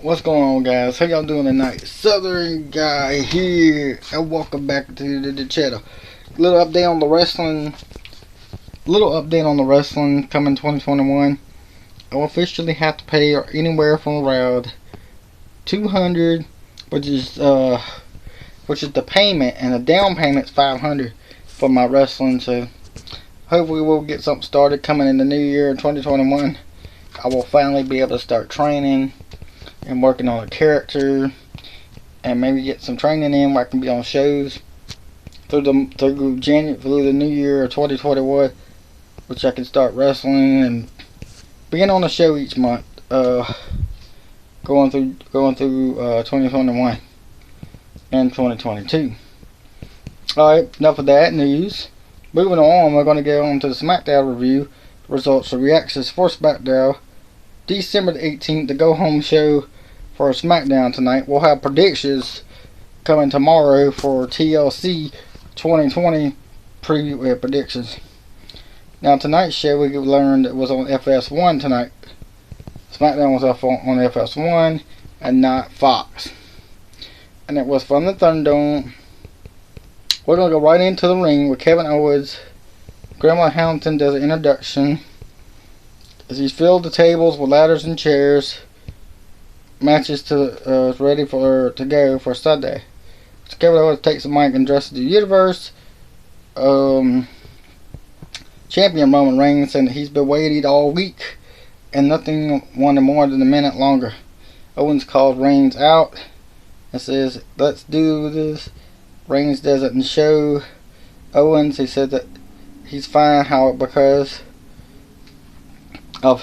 What's going on, guys? How y'all doing tonight? Southern Guy here, and welcome back to the channel. Little update on the wrestling. Coming 2021. I'll officially have to pay anywhere from around $200, which is the payment, and the down payment's $500 for my wrestling. So hopefully we'll get something started coming in the new year in 2021. I will finally be able to start training and working on a character, and maybe get some training in where I can be on shows through the new year of 2021, which I can start wrestling and being on a show each month. Going through 2021 and 2022. Alright, enough of that news. Moving on, we're going to get on to the SmackDown review. Results and reactions for SmackDown December the 18th, the go home show for SmackDown tonight. We'll have predictions coming tomorrow for TLC 2020 preview predictions. Now tonight's show we learned it was on FS1 tonight. SmackDown was up on FS1 and not Fox. And it was from the Thunderdome. We're going to go right into the ring with Kevin Owens. Grandma Hamilton does an introduction as he's filled the tables with ladders and chairs. Matches ready to go for Sunday. So Kevin Owens takes the mic and addresses the universe. Champion Roman Reigns, and he's been waiting all week, and nothing wanted more than a minute longer. Owens calls Reigns out and says, "Let's do this." Reigns doesn't show Owens. He said that he's fine because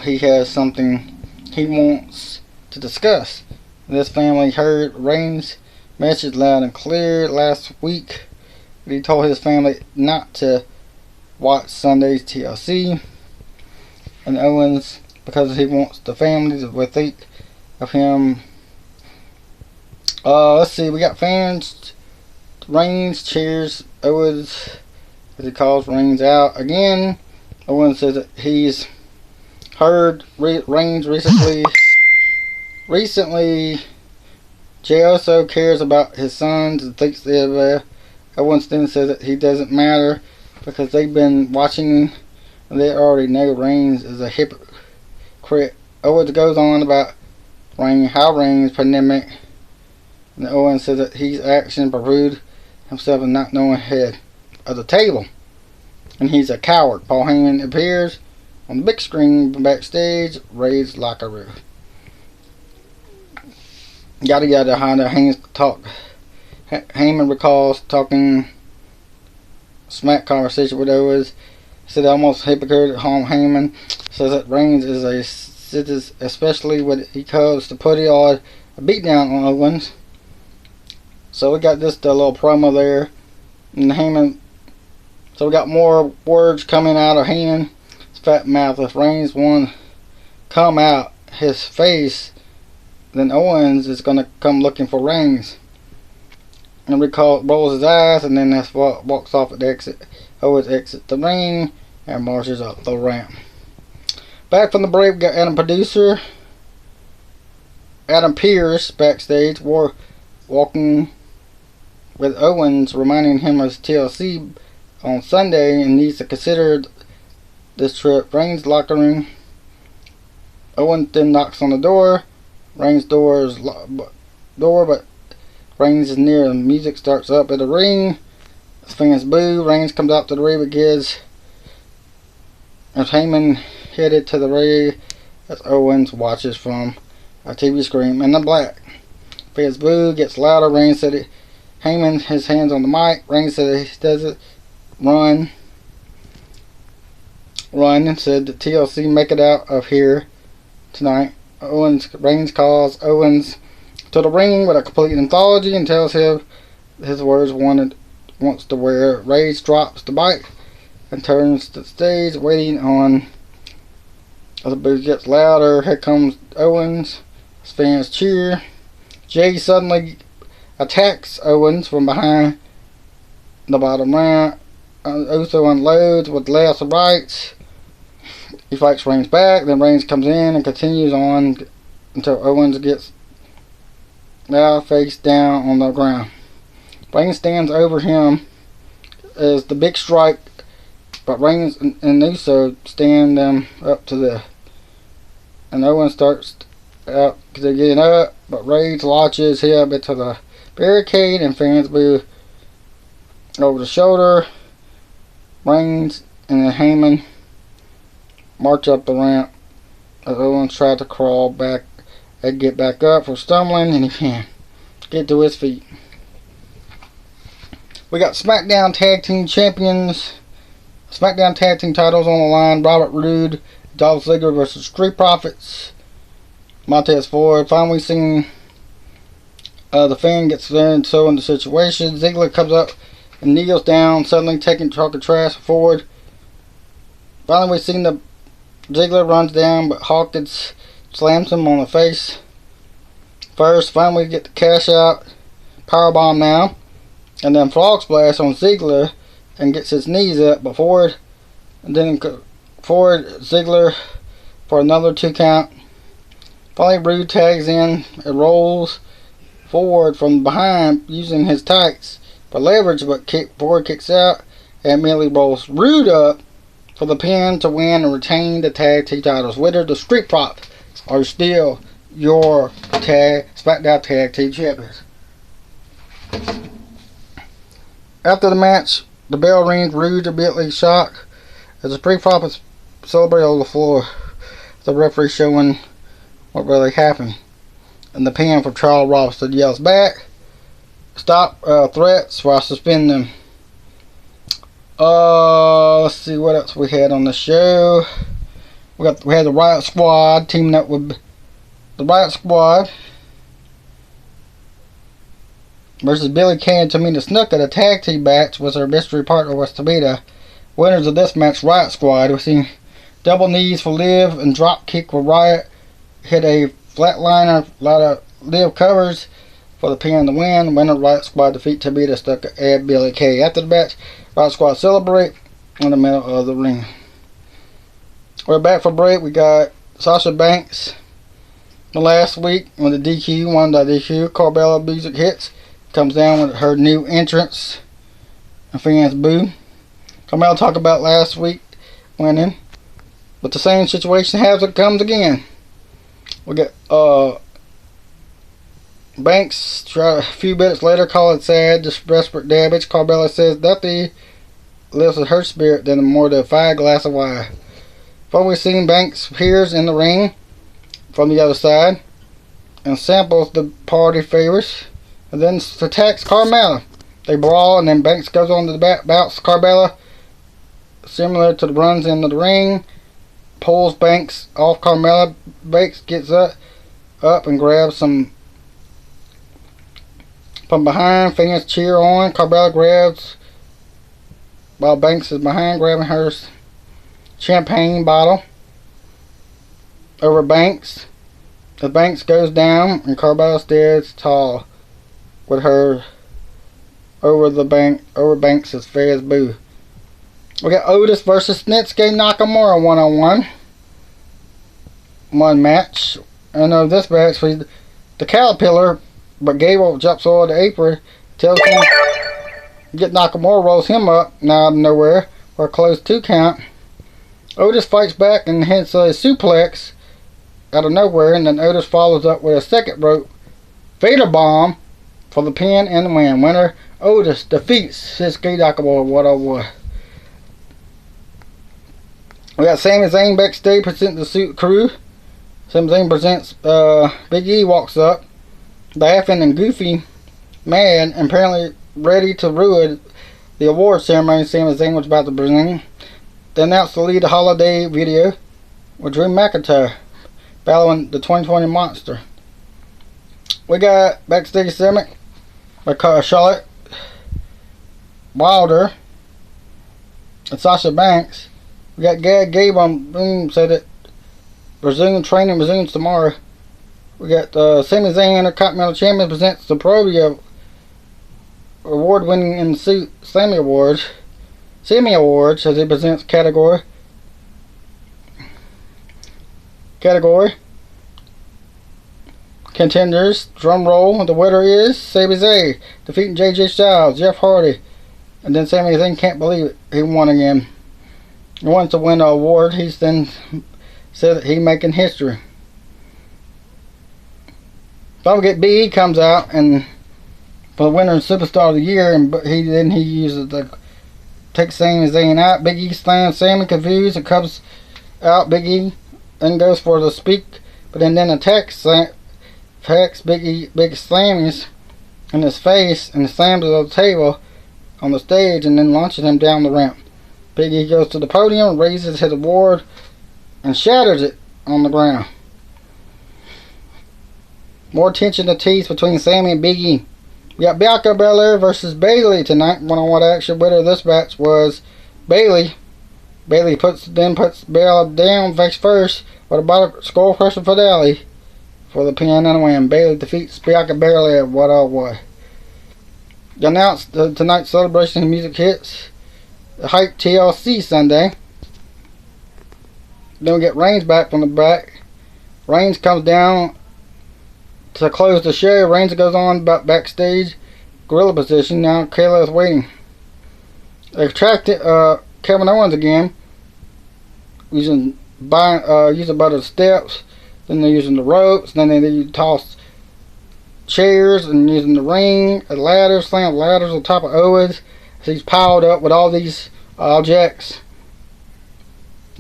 he has something he wants to discuss. This family heard Reigns' message loud and clear last week. He told his family not to watch Sunday's TLC. And Owens, because he wants the family to think of him. Let's see, we got fans. Reigns cheers Owens as he calls Reigns out again. Owens says that he's heard Reigns recently. Jey also cares about his sons and thinks they're Owens then says that he doesn't matter because they've been watching and they already know Reigns is a hypocrite. Owens goes on about how Reigns pandemic, and Owens says that his action proved himself and not knowing head of the table, and he's a coward. Paul Heyman appears on the big screen backstage, Ray's locker room. Yada yada. Heyman recalls talking smack conversation with Owens. Said almost hypocrite. Heyman says that Reigns is a citizen, especially when he comes to put a beatdown on Owens. So we got this little promo there, and Heyman. So we got more words coming out of Heyman. His fat mouth. If Reigns won't come out his face, then Owens is gonna come looking for Reigns. And rolls his eyes, and then walks off at the exit. Owens exits the ring and marches up the ramp. Back from the break, we got Adam Pearce backstage, walking with Owens, reminding him of TLC on Sunday and needs to consider this trip. Reigns' locker room. Owens then knocks on the door. Reigns' door, but Reigns is near. The music starts up at the ring. Fans boo. Reigns comes out to the ring, but as Heyman headed to the ring as Owens watches from a TV screen in the black. Fans boo, gets louder. Reigns said Heyman, his hands on the mic. Reigns said he doesn't run, and said the TLC make it out of here tonight. Reigns calls Owens to the ring with a complete anthology and tells him his words wants to wear. Reigns drops the mic and turns to the stage, waiting on. As the boo gets louder, here comes Owens. His fans cheer. Jey suddenly attacks Owens from behind the bottom ramp. Uso unloads with lefts and rights. He fights Reigns back, then Reigns comes in and continues on until Owens gets now face down on the ground. Reigns stands over him as the big strike, but Reigns and Uso stand them up to the. And Owens starts out because they're getting up, but Reigns launches him into the barricade and fans boo over the shoulder. Reigns and then Heyman march up the ramp as Owens tried to crawl back and get back up for stumbling, and he can't get to his feet. We got SmackDown Tag Team Champions, SmackDown Tag Team titles on the line. Robert Roode, Dolph Ziggler versus Street Profits. Montez Ford. Finally seen the Fan gets there and so in the situation. Ziggler comes up and kneels down, suddenly taking talking trash forward. Finally, we've seen the Ziggler runs down, but Hawkins slams him on the face. First, finally get the cash out. Powerbomb now. And then Frog Splash on Ziggler and gets his knees up, but Ford, and then Ford Ziggler for another 2 count. Finally, Roode tags in and rolls forward from behind using his tights for leverage, but Ford kicks out and immediately rolls Roode up for the pin to win and retain the tag team titles. Winner, the Street Profits are still your SmackDown Tag Team Champions. After the match, the bell rings. Roode immediately shocked as the Street Profits celebrate on the floor. The referee showing what really happened. And the pin for Charles Robinson yells back, "Stop threats or I'll suspend them." Let's see what else we had on the show. We had the Riot Squad teaming up with the Riot Squad versus Billy Kay and Tamina Snuka. The tag team match was her mystery partner was Tamina. Winners of this match, Riot Squad. We've seen double knees for Liv and drop kick for Riot. Hit a flatliner, a lot of Liv covers for the pin to win. Winner, Riot Squad defeat Tamina Snuka and Billy Kay. After the match, Riot Squad celebrate in the middle of the ring. We're back for break. We got Sasha Banks the last week with the DQ, won the DQ. Carmella music hits. Comes down with her new entrance. And fans boo. Carmella talked about last week winning. But the same situation comes again. We got Banks try a few minutes later, call it sad, just desperate damage. Carmella says nothing lifts with her spirit than more than a 5 glass of wine. Before we seen Banks appears in the ring from the other side and samples the party favors and then attacks Carmella. They brawl and then Banks goes on to the back, bouts Carmella similar to the runs into the ring, pulls Banks off Carmella. Banks gets up and grabs some from behind. Fans cheer on. Carmella grabs while Banks is behind, grabbing her champagne bottle over Banks. The Banks goes down and Carmella stands tall with her over Banks as fans boo. We got Otis versus Shinsuke Nakamura 1-on-1. One match. And this match, the Caterpillar, but Gable jumps over the apron, tells him get Nakamura, rolls him up now out of nowhere for a close 2 count. Otis fights back and hits a suplex out of nowhere, and then Otis follows up with a second rope Vader bomb for the pin and the win. Winner, Otis defeats Shinsuke Nakamura 1-on-1. We got Sami Zayn backstage presenting the Suit Crew. Sami Zayn presents Big E walks up, laughing and goofy, mad, and apparently ready to ruin the award ceremony Sami Zayn was about to present. They announced to lead the holiday video with Drew McIntyre battling the 2020 Monster. We got backstage segment by Charlotte Wilder and Sasha Banks. We got Gabe on Boom said that training resumes tomorrow. We got Sami Zayn Intercontinental Champion presents the Pro award-winning in suit Sammy Awards as he presents category contenders. Drum roll. The winner is Sami Zayn, defeating JJ Styles, Jeff Hardy. And then Sami Zayn can't believe it. He won again. He wants to win the award. He's then said that he's making history. Don't forget, Big E comes out and for the winner and superstar of the year, and he uses the takes Sami Zayn out. Big E slams Sami, confused, and comes out. Big E then goes for the speak, but then attacks Big E. Big slams in his face and slams it on the table on the stage, and then launches him down the ramp. Big E goes to the podium, raises his award, and shatters it on the ground. More tension to tease between Sami and Big E. We got Bianca Belair versus Bayley tonight. One-on-one action. Winner of this match was Bayley. Bayley puts Bella down face first with a bottom skull crushing finale for the pin and win. Bayley defeats Bianca Belair. What a way. They announced tonight's celebration of music hits. The hype TLC Sunday. Then we get Reigns back from the back. Reigns comes down to close the show. Reigns goes on backstage, gorilla position. Now Kayla is waiting. They attracted Kevin Owens again, using by the steps. Then they're using the ropes. Then they toss chairs and using the ring, a ladder, slam ladders on top of Owens. He's piled up with all these objects.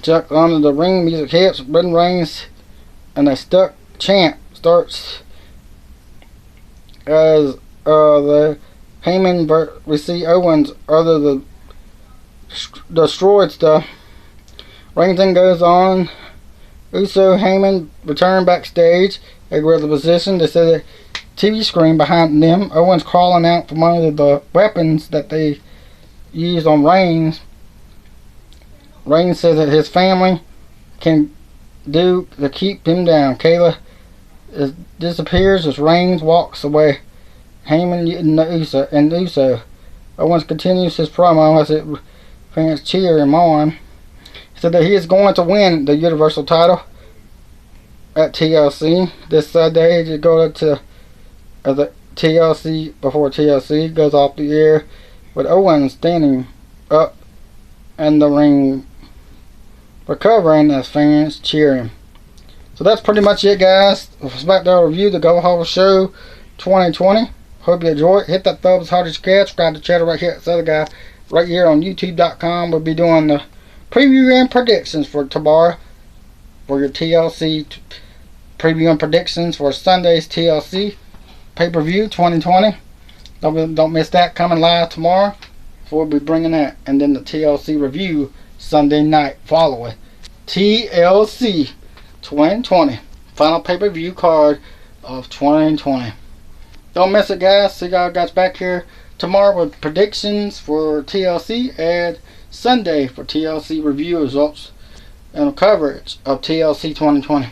Chucked under the ring. Music hits. Britain Reigns and a stuck chant starts. As the Heyman we see Owens other the destroyed stuff. Reigns then goes on. Uso Heyman return backstage. They were in the position. They said the TV screen behind them. Owens crawling out from under the weapons that they used on Reigns. Reigns says that his family can do to keep him down. Kayla disappears as Reigns walks away. Heyman and Uso. Owens continues his promo as fans cheer him on. He said that he is going to win the Universal title at TLC this Sunday. You go to the TLC before TLC goes off the air with Owens standing up in the ring recovering as fans cheer him. So that's pretty much it, guys. SmackDown review, the Go Home Show 2020. Hope you enjoy it. Hit that thumbs hard as you can. Subscribe to the channel right here. This other guy right here on YouTube.com. We'll be doing the preview and predictions for tomorrow for your TLC preview and predictions for Sunday's TLC pay-per-view 2020. Don't miss that, coming live tomorrow. So we'll be bringing that, and then the TLC review Sunday night following TLC 2020 final pay-per-view card of 2020. Don't miss it, guys. See y'all guys back here tomorrow with predictions for TLC and Sunday for TLC review results and coverage of TLC 2020.